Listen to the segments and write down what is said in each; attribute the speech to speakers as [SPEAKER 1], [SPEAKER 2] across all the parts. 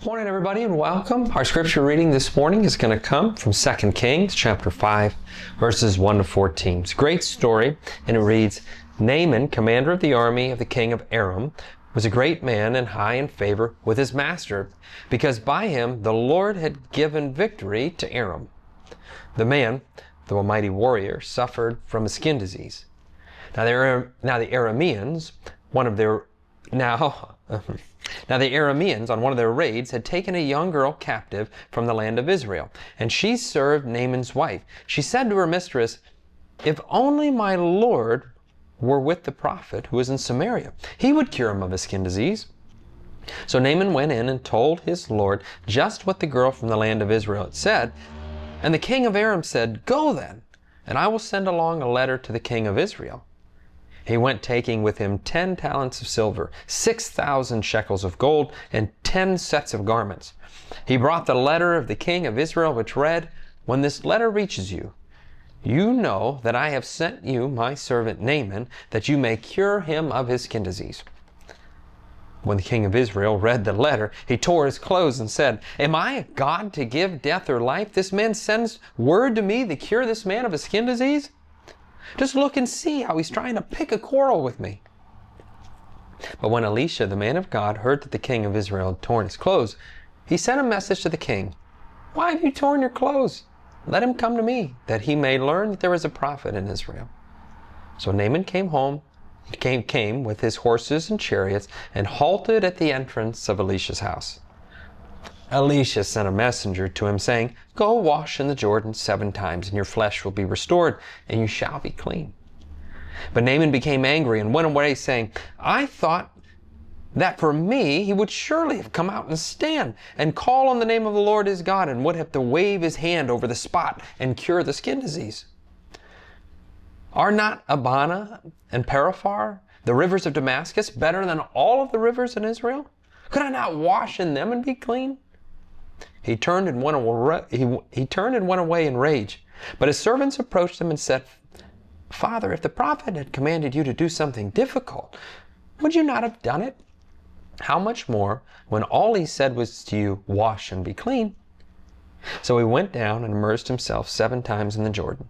[SPEAKER 1] Morning, everybody, and welcome. Our scripture reading this morning is going to come from 2 Kings chapter 5, verses 1 to 14. It's a great story, and it reads, Naaman, commander of the army of the king of Aram, was a great man and high in favor with his master, because by him the Lord had given victory to Aram. The man, though a mighty warrior, suffered from a skin disease. Now the Arameans, the Arameans, on one of their raids, had taken a young girl captive from the land of Israel, and she served Naaman's wife. She said to her mistress, "If only my Lord were with the prophet who is in Samaria, he would cure him of his skin disease." So Naaman went in and told his Lord just what the girl from the land of Israel had said. And the king of Aram said, "Go then, and I will send along a letter to the king of Israel." He went, taking with him 10 talents of silver, 6,000 shekels of gold, and 10 sets of garments. He brought the letter of the king of Israel, which read, "When this letter reaches you, you know that I have sent you my servant Naaman, that you may cure him of his skin disease." When the king of Israel read the letter, he tore his clothes and said, "Am I a God to give death or life? This man sends word to me to cure this man of his skin disease? Just look and see how he's trying to pick a quarrel with me." But when Elisha, the man of God, heard that the king of Israel had torn his clothes, he sent a message to the king, "Why have you torn your clothes? Let him come to me, that he may learn that there is a prophet in Israel." So Naaman came with his horses and chariots, and halted at the entrance of Elisha's house. Elisha sent a messenger to him, saying, "Go wash in the Jordan 7 times, and your flesh will be restored, and you shall be clean." But Naaman became angry and went away, saying, "I thought that for me he would surely have come out and stand, and call on the name of the Lord his God, and would have to wave his hand over the spot and cure the skin disease. Are not Abana and Paraphar, the rivers of Damascus, better than all of the rivers in Israel? Could I not wash in them and be clean?" He turned and went away in rage. But his servants approached him and said, "Father, if the prophet had commanded you to do something difficult, would you not have done it? How much more when all he said was to you, 'Wash and be clean'?" So he went down and immersed himself 7 times in the Jordan.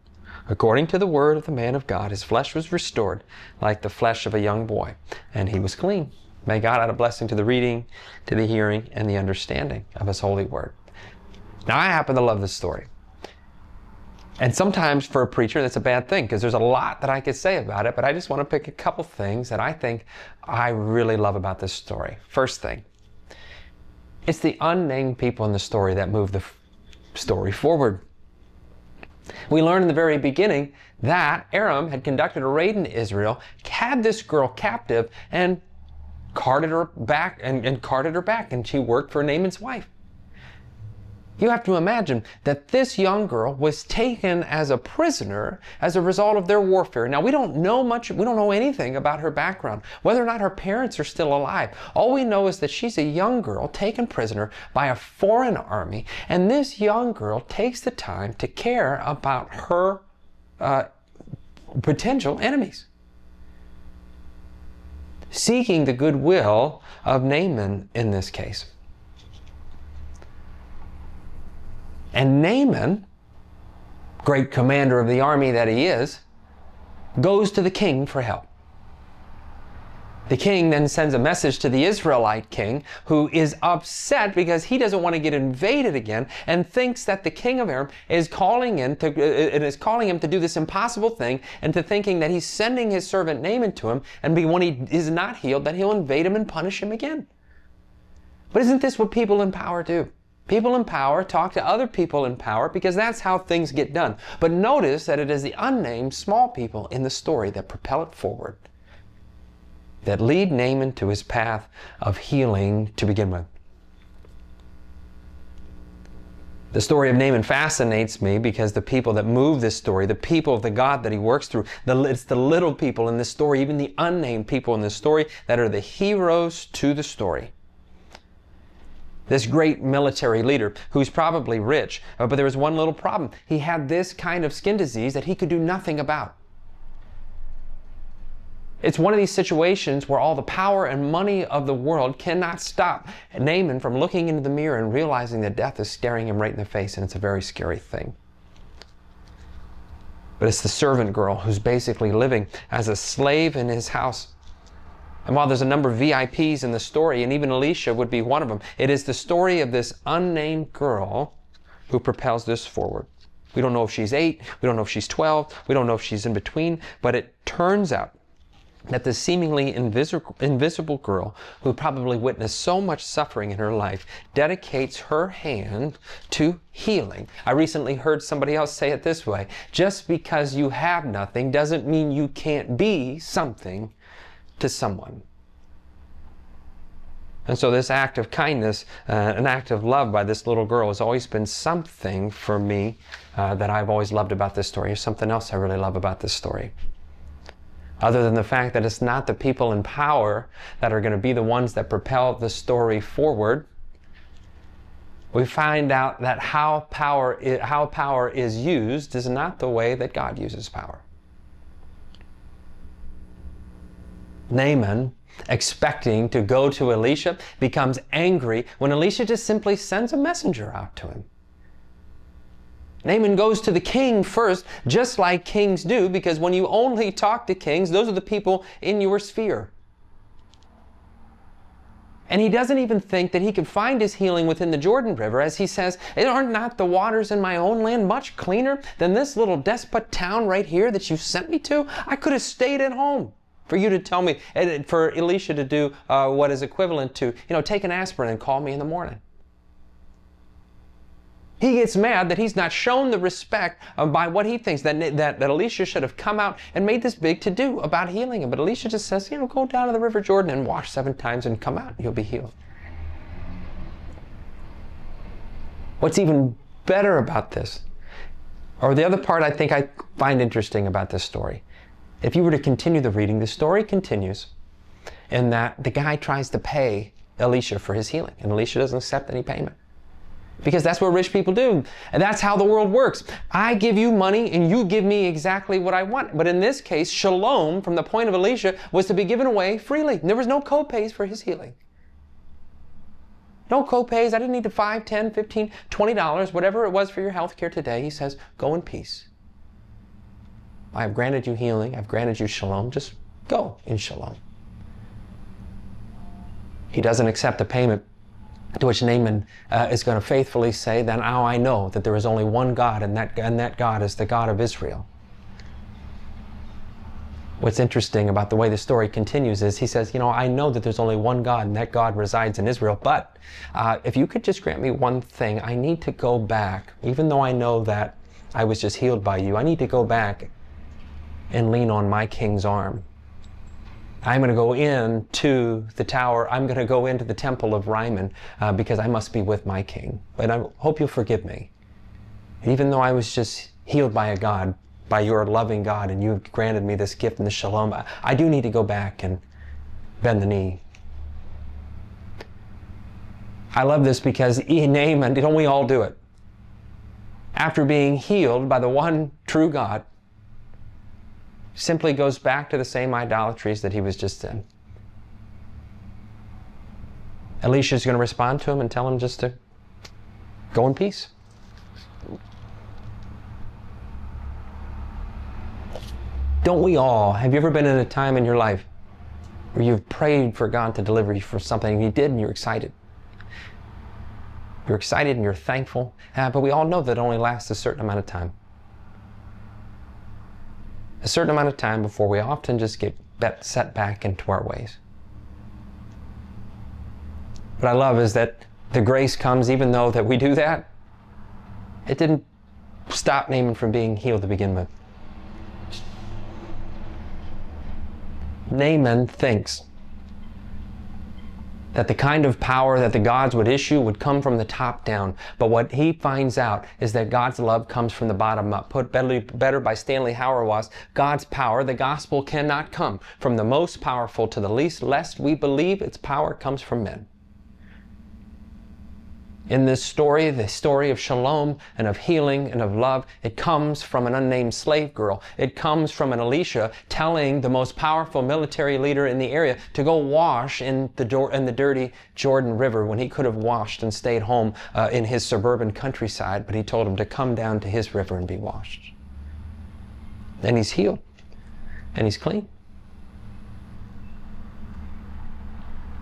[SPEAKER 1] According to the word of the man of God, his flesh was restored like the flesh of a young boy, and he was clean. May God add a blessing to the reading, to the hearing, and the understanding of his holy word. Now, I happen to love this story. And sometimes for a preacher, that's a bad thing, because there's a lot that I could say about it, but I just want to pick a couple things that I think I really love about this story. First thing, it's the unnamed people in the story that move the story forward. We learn in the very beginning that Aram had conducted a raid in Israel, had this girl captive, and carted her back, and she worked for Naaman's wife. You have to imagine that this young girl was taken as a prisoner as a result of their warfare. Now, we don't know anything about her background, whether or not her parents are still alive. All we know is that she's a young girl taken prisoner by a foreign army, and this young girl takes the time to care about her potential enemies, seeking the goodwill of Naaman in this case. And Naaman, great commander of the army that he is, goes to the king for help. The king then sends a message to the Israelite king, who is upset because he doesn't want to get invaded again, and thinks that the king of Aram is calling him to do this impossible thing, and to thinking that he's sending his servant Naaman to him, and when he is not healed, that he'll invade him and punish him again. But isn't this what people in power do? People in power talk to other people in power because that's how things get done. But notice that it is the unnamed small people in the story that propel it forward, that lead Naaman to his path of healing to begin with. The story of Naaman fascinates me because the people that move this story, the people of the God that he works through, it's the little people in this story, even the unnamed people in this story, that are the heroes to the story. This great military leader who's probably rich, but there was one little problem. He had this kind of skin disease that he could do nothing about. It's one of these situations where all the power and money of the world cannot stop Naaman from looking into the mirror and realizing that death is staring him right in the face, and it's a very scary thing. But it's the servant girl who's basically living as a slave in his house. And while there's a number of VIPs in the story, and even Elisha would be one of them, it is the story of this unnamed girl who propels this forward. We don't know if she's 8, we don't know if she's 12, we don't know if she's in between, but it turns out that the seemingly invisible girl who probably witnessed so much suffering in her life dedicates her hand to healing. I recently heard somebody else say it this way: just because you have nothing doesn't mean you can't be something to someone. And so this act of kindness, an act of love by this little girl, has always been something for me that I've always loved about this story. There's something else I really love about this story. Other than the fact that it's not the people in power that are going to be the ones that propel the story forward, we find out that how power is used is not the way that God uses power. Naaman, expecting to go to Elisha, becomes angry when Elisha just simply sends a messenger out to him. Naaman goes to the king first, just like kings do, because when you only talk to kings, those are the people in your sphere. And he doesn't even think that he could find his healing within the Jordan River, as he says, "Are not the waters in my own land much cleaner than this little despot town right here that you sent me to? I could have stayed at home for you to tell me," and for Elisha to do what is equivalent to, take an aspirin and call me in the morning. He gets mad that he's not shown the respect by what he thinks, that Elisha should have come out and made this big to-do about healing him. But Elisha just says, go down to the River Jordan and wash 7 times and come out and you'll be healed. What's even better about this, or the other part I think I find interesting about this story, if you were to continue the reading, the story continues in that the guy tries to pay Elisha for his healing, and Elisha doesn't accept any payment. Because that's what rich people do. And that's how the world works. I give you money and you give me exactly what I want. But in this case, shalom, from the point of Elisha, was to be given away freely. And there was no co-pays for his healing. No co-pays. I didn't need the $5, $10, $15, $20, whatever it was for your health care today. He says, go in peace. I have granted you healing. I've granted you shalom. Just go in shalom. He doesn't accept the payment, to which Naaman is going to faithfully say, then now I know that there is only one God, and that God is the God of Israel. What's interesting about the way the story continues is he says, I know that there's only one God, and that God resides in Israel, but if you could just grant me one thing, I need to go back, even though I know that I was just healed by you, I need to go back and lean on my king's arm. I'm going to go into the tower, I'm going to go into the temple of Rimmon because I must be with my king. But I hope you'll forgive me. Even though I was just healed by a God, by your loving God, and you've granted me this gift and the shalom, I do need to go back and bend the knee. I love this because Naaman, don't we all do it? After being healed by the one true God, simply goes back to the same idolatries that he was just in. Elisha is going to respond to him and tell him just to go in peace. Don't we all? Have you ever been in a time in your life where you've prayed for God to deliver you from something, and He did, and you're excited? You're excited and you're thankful, but we all know that it only lasts a certain amount of time. A certain amount of time before we often just get set back into our ways. What I love is that the grace comes even though that we do that. It didn't stop Naaman from being healed to begin with. Naaman thinks that the kind of power that the gods would issue would come from the top down. But what he finds out is that God's love comes from the bottom up. Put better by Stanley Hauerwas, God's power, the gospel, cannot come from the most powerful to the least, lest we believe its power comes from men. In this story, the story of shalom and of healing and of love, it comes from an unnamed slave girl. It comes from an Elisha telling the most powerful military leader in the area to go wash in the dirty Jordan River when he could have washed and stayed home in his suburban countryside, but he told him to come down to his river and be washed. And he's healed and he's clean.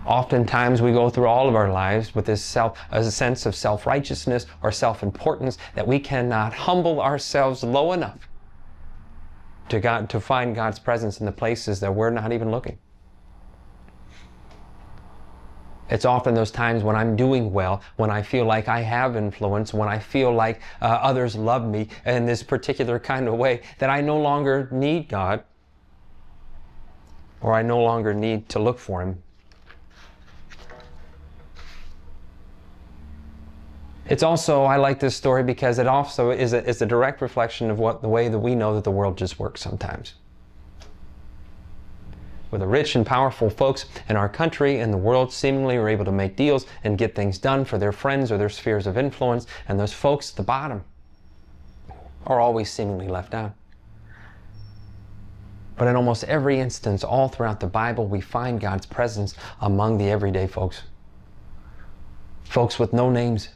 [SPEAKER 1] Oftentimes we go through all of our lives with this a sense of self-righteousness or self-importance that we cannot humble ourselves low enough to find God's presence in the places that we're not even looking. It's often those times when I'm doing well, when I feel like I have influence, when I feel like others love me in this particular kind of way, that I no longer need God, or I no longer need to look for Him. It's also, I like this story because it also is a direct reflection of the way that we know that the world just works sometimes. Where the rich and powerful folks in our country and the world seemingly are able to make deals and get things done for their friends or their spheres of influence, and those folks at the bottom are always seemingly left out. But in almost every instance, all throughout the Bible, we find God's presence among the everyday folks. Folks with no names.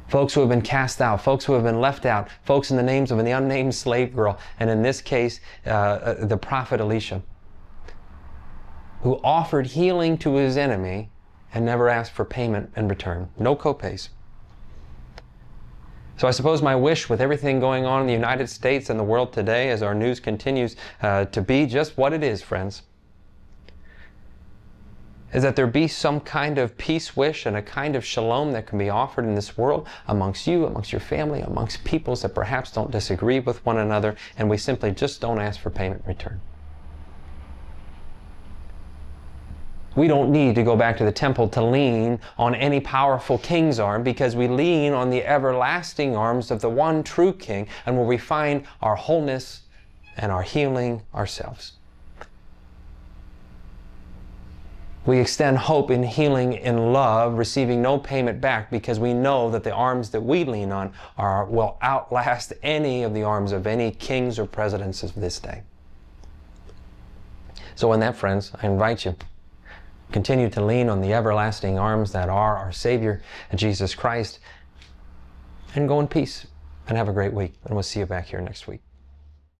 [SPEAKER 1] Folks who have been cast out, folks who have been left out, folks in the names of the unnamed slave girl, and in this case, the prophet Elisha, who offered healing to his enemy and never asked for payment in return. No co-pays. So I suppose my wish with everything going on in the United States and the world today, as our news continues to be just what it is, friends, is that there be some kind of peace wish and a kind of shalom that can be offered in this world amongst you, amongst your family, amongst peoples that perhaps don't disagree with one another, and we simply just don't ask for payment in return. We don't need to go back to the temple to lean on any powerful king's arm, because we lean on the everlasting arms of the one true King, and where we find our wholeness and our healing ourselves. We extend hope in healing in love, receiving no payment back, because we know that the arms that we lean on will outlast any of the arms of any kings or presidents of this day. So in that, friends, I invite you, continue to lean on the everlasting arms that are our Savior, Jesus Christ, and go in peace and have a great week. And we'll see you back here next week.